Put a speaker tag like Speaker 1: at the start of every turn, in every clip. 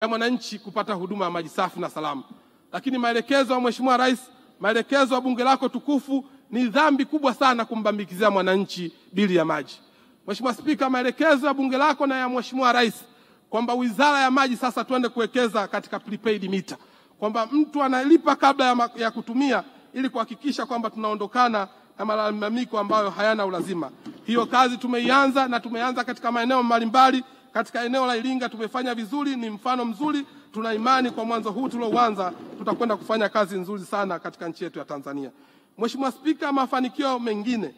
Speaker 1: ya mwananchi kupata huduma ya maji safi na salama. Lakini maelekezo ya Mheshimiwa Rais, maelekezo ya bunge lako tukufu, ni dhambi kubwa sana kumbambikizia mwananchi bili ya maji. Mheshimiwa Spika, maelekezo ya bunge lako na ya Mheshimiwa Rais kwamba Wizara ya Maji sasa tuende kuwekeza katika prepaid meter, kwamba mtu analipa kabla ya kutumia ili kuhakikisha kwamba tunaondokana na malalamiko ambayo hayana ulazima. Hiyo kazi tumeianza na tumeanza katika maeneo mbalimbali. Katika eneo la Iringa tumefanya vizuri, ni mfano mzuri. Tuna imani kwa mwanzo huu tulioanza tutakwenda kufanya kazi nzuri sana katika nchi yetu ya Tanzania. Mheshimiwa Spika, mafanikio mengine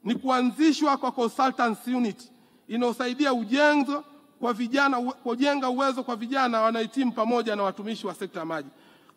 Speaker 1: ni kuanzishwa kwa consultancy unit inayosaidia ujengo kwa vijana, kujenga uwezo kwa vijana wanaohitimu pamoja na watumishi wa sekta ya maji.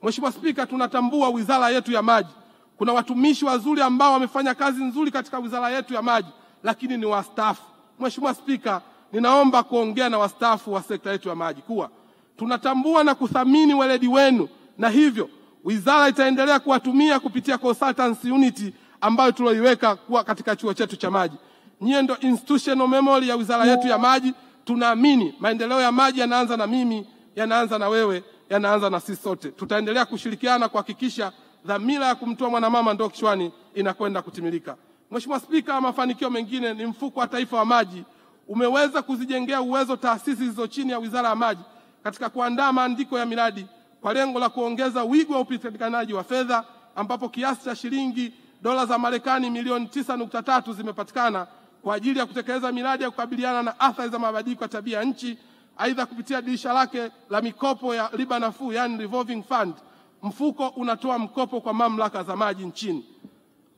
Speaker 1: Mheshimiwa Spika, tunatambua wizara yetu ya maji kuna watumishi wazuri ambao wamefanya kazi nzuri katika wizara yetu ya maji, lakini ni wastaafu. Mheshimiwa Spika, ninaomba kuongea na wastaafu wa sekta yetu ya maji kuwa tunatambua na kuthamini weledi wenu, na hivyo wizara itaendelea kuwatumia kupitia consultancy unit ambayo tuloiweka kuwa katika chuo chetu cha maji. Nyie ndio institutional memory ya wizara yetu ya maji. Tunaamini maendeleo ya maji yanaanza na mimi, yanaanza na wewe, yanaanza na sisi sote. Tutaendelea kushirikiana kuhakikisha dhamira ya kumtoa mwanamama ndoo kichwani inakwenda kutimilika. Mheshimiwa Spika, mafanikio mengine ni mfuko wa taifa wa maji umeweza kuzijengea uwezo taasisi zilizo chini ya Wizara ya Maji katika kuandaa maandiko ya miradi kwa lengo la kuongeza wigo wa upatikanaji wa fedha, ambapo kiasi cha shilingi dola za Marekani milioni 9.3 zimepatikana kwa ajili ya kutekeleza miradi ya kukabiliana na athari za mabadiliko ya tabia ya nchi. Aidha, kupitia dirisha lake la mikopo ya riba nafuu, yani revolving fund, mfuko unatoa mkopo kwa mamlaka za maji nchini.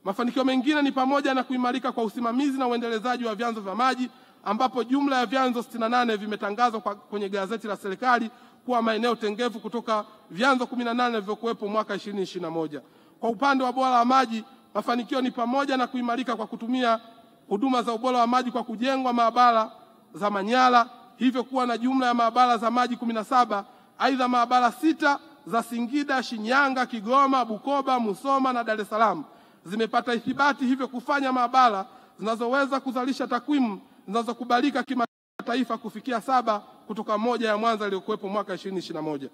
Speaker 1: Mafanikio mengine ni pamoja na kuimarika kwa usimamizi na uendelezaji wa vyanzo vya maji, ambapo jumla ya vyanzo 68 vimetangazwa kwenye gazeti la serikali kuwa maeneo tengefu kutoka vyanzo 18 vilivyokuwepo mwaka 2021. Kwa upande wa ubora wa maji, mafanikio ni pamoja na kuimarika kwa kutumia huduma za ubora wa maji kwa kujengwa maabara za Manyara, hivyo kuwa na jumla ya maabara za maji 17. Aidha, maabara 6 za Singida, Shinyanga, Kigoma, Bukoba, Musoma na Dar es Salaam zimepata ithibati, hivyo kufanya maabara zinazoweza kuzalisha takwimu zinazokubalika kimataifa kufikia 7 kutoka moja ya Mwanza iliyokuwepo mwaka 2021.